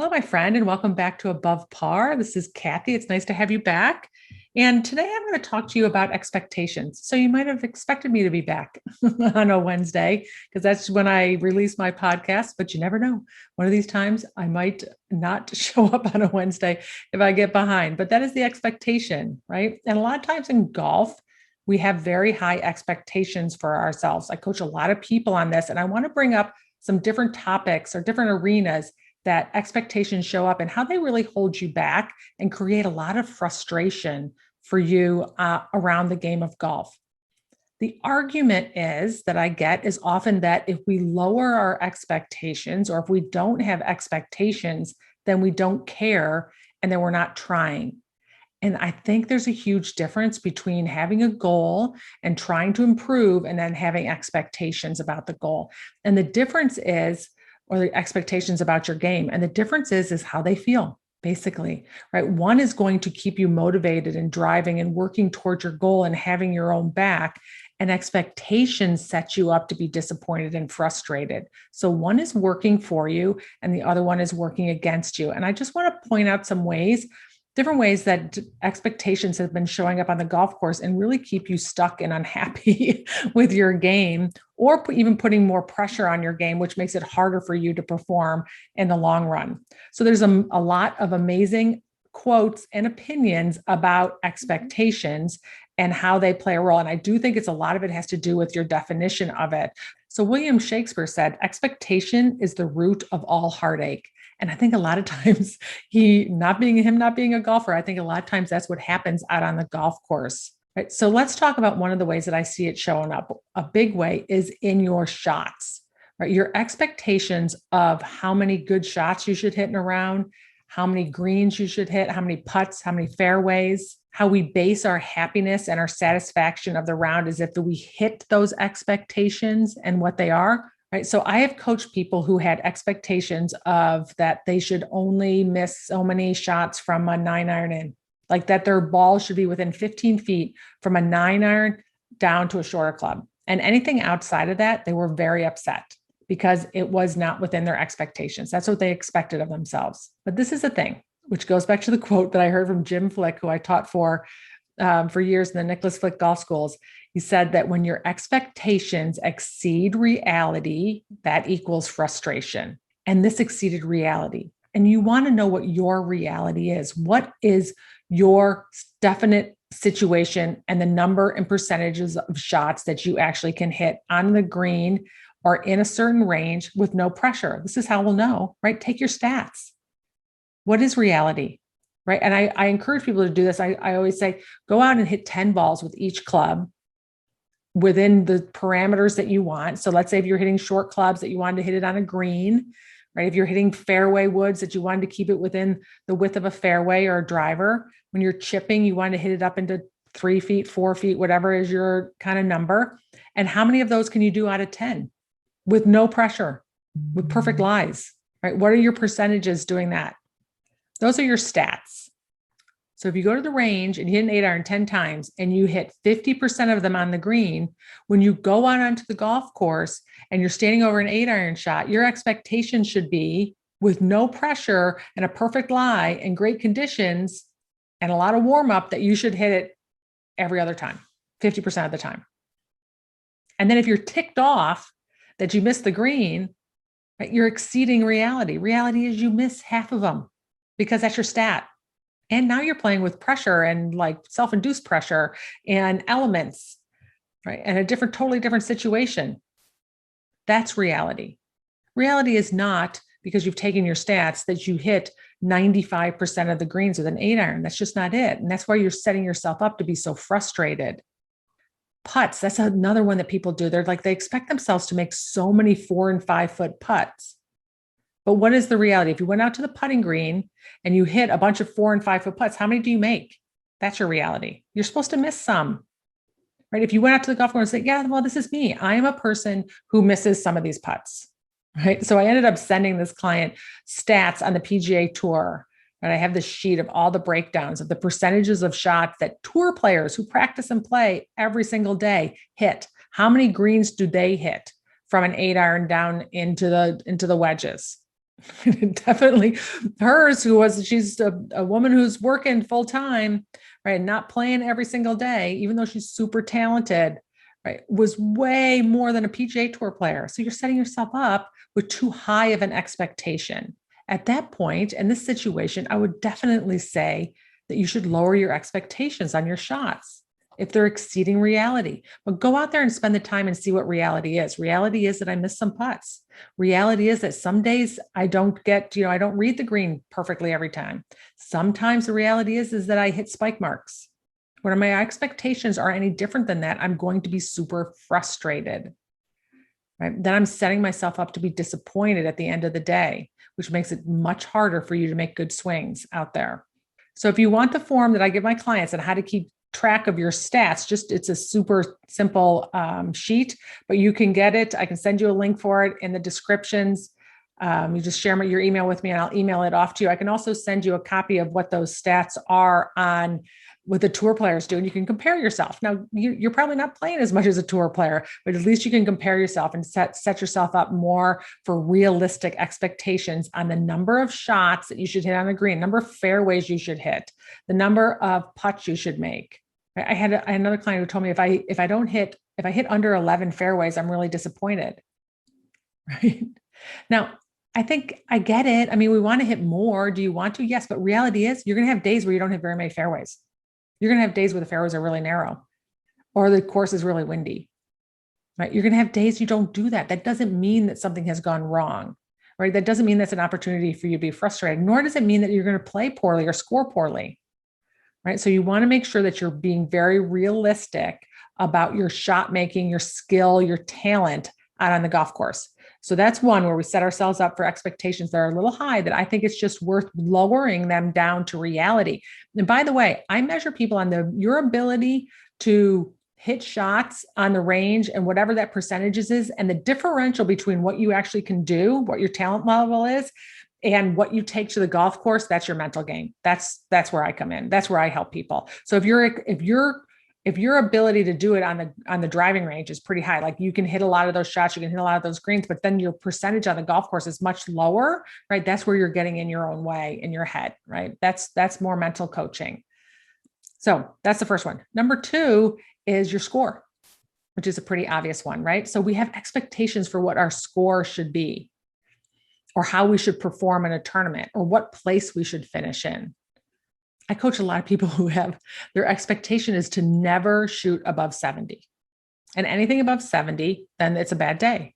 Hello, my friend, and welcome back to Above Par. This is Kathy. It's nice to have you back. And today I'm going to talk to you about expectations. So you might have expected me to be back on a Wednesday because that's when I release my podcast, but you never know. One of these times I might not show up on a Wednesday if I get behind, but that is the expectation, right? And a lot of times in golf, we have very high expectations for ourselves. I coach a lot of people on this, and I want to bring up some different topics or different arenas that expectations show up and how they really hold you back and create a lot of frustration for you around the game of golf. The argument is that I get is often that if we lower our expectations or if we don't have expectations, then we don't care and then we're not trying. And I think there's a huge difference between having a goal and trying to improve and then having expectations about the goal. And the difference is, or the expectations about your game. And the difference is how they feel, basically, right? One is going to keep you motivated and driving and working towards your goal and having your own back. And expectations set you up to be disappointed and frustrated. So one is working for you and the other one is working against you. And I just want to point out some different ways that expectations have been showing up on the golf course and really keep you stuck and unhappy with your game, or even putting more pressure on your game, which makes it harder for you to perform in the long run. So there's a lot of amazing quotes and opinions about expectations and how they play a role. And I do think a lot of it has to do with your definition of it. So William Shakespeare said, expectation is the root of all heartache. And I think a lot of times not being a golfer, I think a lot of times that's what happens out on the golf course. Right. So let's talk about one of the ways that I see it showing up. A big way is in your shots, right? Your expectations of how many good shots you should hit in a round, how many greens you should hit, how many putts, how many fairways, how we base our happiness and our satisfaction of the round is if we hit those expectations and what they are. Right. So I have coached people who had expectations of that they should only miss so many shots from a 9-iron in, like that their ball should be within 15 feet from a 9-iron down to a shorter club. And anything outside of that, they were very upset because it was not within their expectations. That's what they expected of themselves. But this is the thing, which goes back to the quote that I heard from Jim Flick, who I taught for years in the Nicholas Flick Golf Schools. He said that when your expectations exceed reality, that equals frustration. And this exceeded reality. And you want to know what your reality is. What is your definite situation and the number and percentages of shots that you actually can hit on the green or in a certain range with no pressure? This is how we'll know, right? Take your stats. What is reality? Right. And I encourage people to do this. I always say, go out and hit 10 balls with each club within the parameters that you want. So let's say if you're hitting short clubs that you wanted to hit it on a green, right? If you're hitting fairway woods that you wanted to keep it within the width of a fairway or a driver, when you're chipping, you want to hit it up into 3 feet, 4 feet, whatever is your kind of number. And how many of those can you do out of 10 with no pressure, with perfect lies, right? What are your percentages doing that? Those are your stats. So if you go to the range and you hit an 8-iron 10 times and you hit 50% of them on the green, when you go out onto the golf course and you're standing over an 8-iron shot, your expectation should be, with no pressure and a perfect lie and great conditions and a lot of warm up, that you should hit it every other time, 50% of the time. And then if you're ticked off that you missed the green, right, you're exceeding reality. Reality is you miss half of them, because that's your stat. And now you're playing with pressure and like self-induced pressure and elements, right? And a totally different situation. That's reality. Reality is not because you've taken your stats that you hit 95% of the greens with an 8-iron. That's just not it. And that's why you're setting yourself up to be so frustrated. Putts, that's another one that people do. They're like, they expect themselves to make so many 4 and 5 foot putts. But what is the reality? If you went out to the putting green and you hit a bunch of 4 and 5 foot putts, how many do you make? That's your reality. You're supposed to miss some, right? If you went out to the golf course and said, yeah, well, this is me. I am a person who misses some of these putts, right? So I ended up sending this client stats on the PGA Tour. And I have this sheet of all the breakdowns of the percentages of shots that tour players who practice and play every single day hit. How many greens do they hit from an 8-iron down into the wedges? Definitely hers, she's a woman who's working full time, right? Not playing every single day, even though she's super talented, right? Was way more than a PGA Tour player. So you're setting yourself up with too high of an expectation. At that point, in this situation, I would definitely say that you should lower your expectations on your shots if they're exceeding reality. But go out there and spend the time and see what reality is. Reality is that I miss some putts. Reality is that some days I don't get, I don't read the green perfectly every time. Sometimes the reality is that I hit spike marks. When my expectations are any different than that, I'm going to be super frustrated. Right? Then I'm setting myself up to be disappointed at the end of the day, which makes it much harder for you to make good swings out there. So if you want the form that I give my clients on how to keep track of your stats, it's a super simple sheet, but you can get it. I can send you a link for it in the descriptions. You just share your email with me and I'll email it off to you. I can also send you a copy of what those stats are on what the tour players do, and you can compare yourself. Now, you're probably not playing as much as a tour player, but at least you can compare yourself and set yourself up more for realistic expectations on the number of shots that you should hit on the green, number of fairways you should hit, the number of putts you should make. I had another client who told me if I hit under 11 fairways, I'm really disappointed. Right now, I think I get it. I mean, we want to hit more. Do you want to? Yes, but reality is you're going to have days where you don't hit very many fairways. You're going to have days where the fairways are really narrow or the course is really windy, right? You're going to have days you don't do that. That doesn't mean that something has gone wrong, right? That doesn't mean that's an opportunity for you to be frustrated, nor does it mean that you're going to play poorly or score poorly, right? So you want to make sure that you're being very realistic about your shot making, your skill, your talent out on the golf course. So that's one where we set ourselves up for expectations that are a little high, that I think it's just worth lowering them down to reality. And by the way, I measure people on your ability to hit shots on the range and whatever that percentages is, and the differential between what you actually can do, what your talent level is, and what you take to the golf course. That's your mental game. That's where I come in. That's where I help people. So if your ability to do it on the driving range is pretty high, like you can hit a lot of those shots, you can hit a lot of those greens, but then your percentage on the golf course is much lower, right? That's where you're getting in your own way in your head, right? That's more mental coaching. So that's the first one. Number two is your score, which is a pretty obvious one, right? So we have expectations for what our score should be, or how we should perform in a tournament, or what place we should finish in. I coach a lot of people who have their expectation is to never shoot above 70. And anything above 70, then it's a bad day,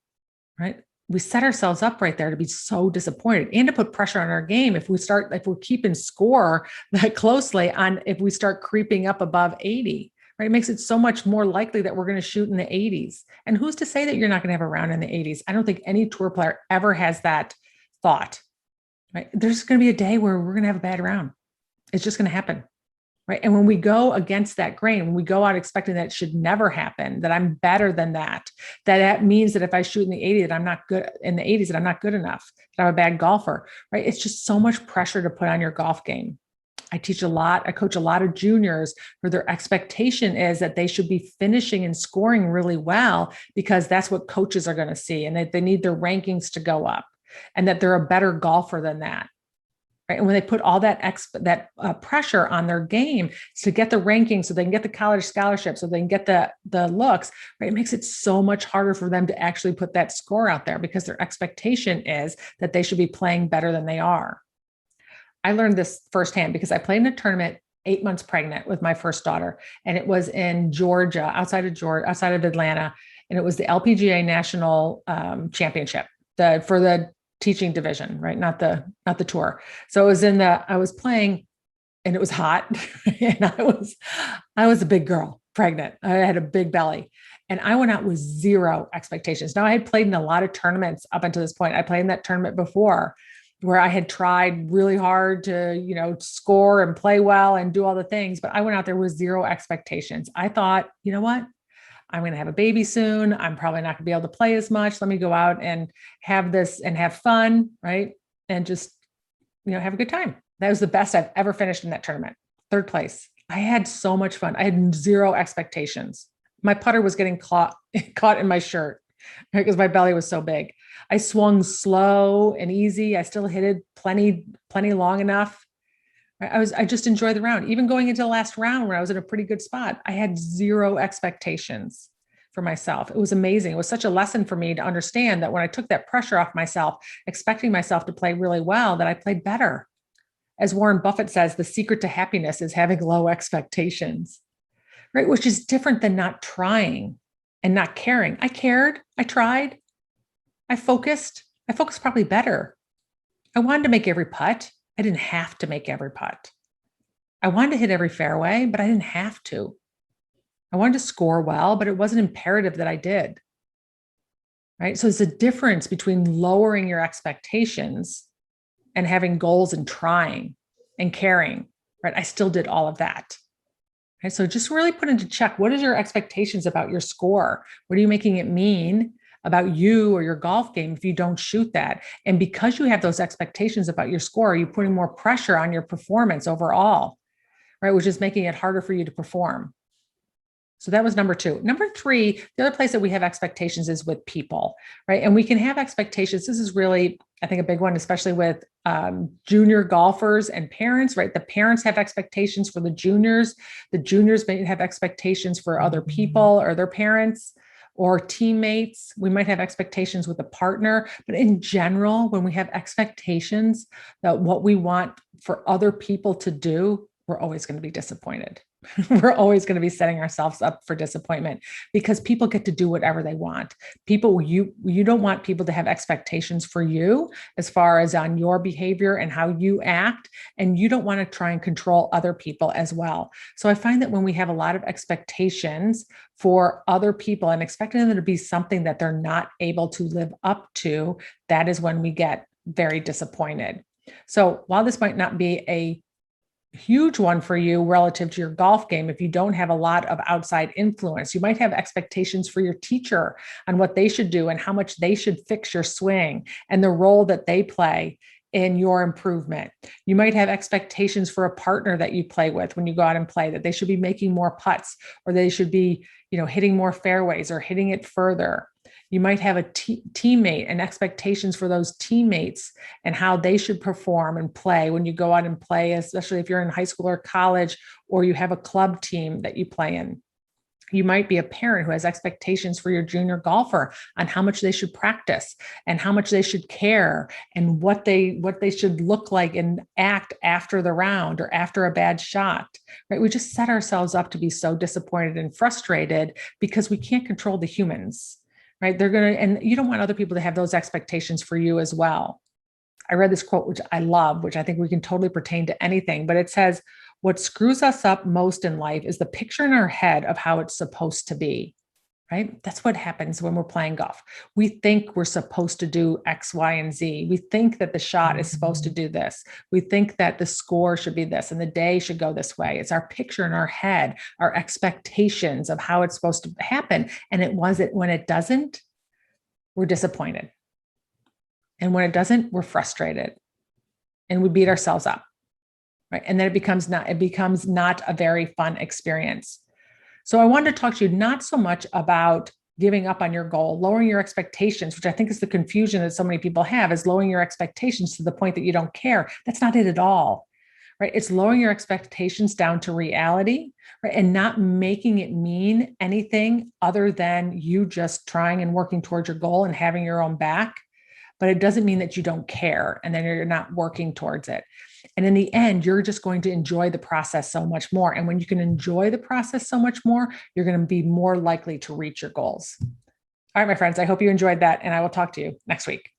right? We set ourselves up right there to be so disappointed and to put pressure on our game if we're keeping score that closely on if we start creeping up above 80, right? It makes it so much more likely that we're going to shoot in the 80s. And who's to say that you're not going to have a round in the 80s? I don't think any tour player ever has that thought, right? There's going to be a day where we're going to have a bad round. It's just going to happen, right? And when we go against that grain, when we go out expecting that it should never happen, that I'm better than that means that if I shoot in the 80s, that I'm not good in the 80s, that I'm not good enough, that I'm a bad golfer, right? It's just so much pressure to put on your golf game. I coach a lot of juniors where their expectation is that they should be finishing and scoring really well because that's what coaches are going to see, and that they need their rankings to go up and that they're a better golfer than that. Right. And when they put all that pressure on their game to get the ranking so they can get the college scholarship, so they can get the looks, right, it makes it so much harder for them to actually put that score out there because their expectation is that they should be playing better than they are. I learned this firsthand because I played in a tournament 8 months pregnant with my first daughter, and it was in Georgia, outside of Atlanta, and it was the LPGA National Championship for the teaching division, right? Not the tour. So I was playing and it was hot and I was a big girl, pregnant. I had a big belly and I went out with zero expectations. Now I had played in a lot of tournaments up until this point. I played in that tournament before where I had tried really hard to, score and play well and do all the things, but I went out there with zero expectations. I thought, you know what? I'm going to have a baby soon. I'm probably not going to be able to play as much. Let me go out and have this and have fun, right? And just, have a good time. That was the best I've ever finished in that tournament. Third place. I had so much fun. I had zero expectations. My putter was getting caught in my shirt. because my belly was so big. I swung slow and easy. I still hit it plenty long enough. I just enjoyed the round. Even going into the last round where I was in a pretty good spot, I had zero expectations for myself. It was amazing. It was such a lesson for me to understand that when I took that pressure off myself, expecting myself to play really well, that I played better. As Warren Buffett says, the secret to happiness is having low expectations, right? Which is different than not trying and not caring. I cared. I tried. I focused. I focused probably better. I wanted to make every putt. I didn't have to make every putt. I wanted to hit every fairway, but I didn't have to. I wanted to score well, but it wasn't imperative that I did. Right. So there's a difference between lowering your expectations and having goals and trying and caring. Right. I still did all of that. Right. So just really put into check, what is your expectations about your score? What are you making it mean about you or your golf game if you don't shoot that? And because you have those expectations about your score, are you putting more pressure on your performance overall, right? Which is making it harder for you to perform. So that was number two. Number three, the other place that we have expectations is with people, right? And we can have expectations. This is really, I think, a big one, especially with junior golfers and parents, right? The parents have expectations for the juniors. The juniors may have expectations for other people or their parents or teammates. We might have expectations with a partner, but in general, when we have expectations that what we want for other people to do, we're always going to be disappointed. We're always going to be setting ourselves up for disappointment because people get to do whatever they want. People, you don't want people to have expectations for you as far as on your behavior and how you act, and you don't want to try and control other people as well. So I find that when we have a lot of expectations for other people and expecting them to be something that they're not able to live up to, that is when we get very disappointed. So while this might not be a huge one for you relative to your golf game, if you don't have a lot of outside influence, you might have expectations for your teacher on what they should do and how much they should fix your swing and the role that they play in your improvement. You might have expectations for a partner that you play with when you go out and play, that they should be making more putts, or they should be, hitting more fairways or hitting it further. You might have a teammate and expectations for those teammates and how they should perform and play when you go out and play, especially if you're in high school or college, or you have a club team that you play in. You might be a parent who has expectations for your junior golfer on how much they should practice and how much they should care and what they should look like and act after the round or after a bad shot, right? We just set ourselves up to be so disappointed and frustrated because we can't control the humans, right? And you don't want other people to have those expectations for you as well. I read this quote, which I love, which I think we can totally pertain to anything, but it says, what screws us up most in life is the picture in our head of how it's supposed to be, right? That's what happens when we're playing golf. We think we're supposed to do X, Y, and Z. We think that the shot is supposed to do this. We think that the score should be this and the day should go this way. It's our picture in our head, our expectations of how it's supposed to happen. And when it doesn't, we're disappointed. And when it doesn't, we're frustrated and we beat ourselves up. Right. And then it becomes not a very fun experience. So I wanted to talk to you not so much about giving up on your goal, lowering your expectations, which I think is the confusion that so many people have, is lowering your expectations to the point that you don't care. That's not it at all. Right. It's lowering your expectations down to reality, right? And not making it mean anything other than you just trying and working towards your goal and having your own back. But it doesn't mean that you don't care and then you're not working towards it. And in the end, you're just going to enjoy the process so much more. And when you can enjoy the process so much more, you're going to be more likely to reach your goals. All right, my friends, I hope you enjoyed that. And I will talk to you next week.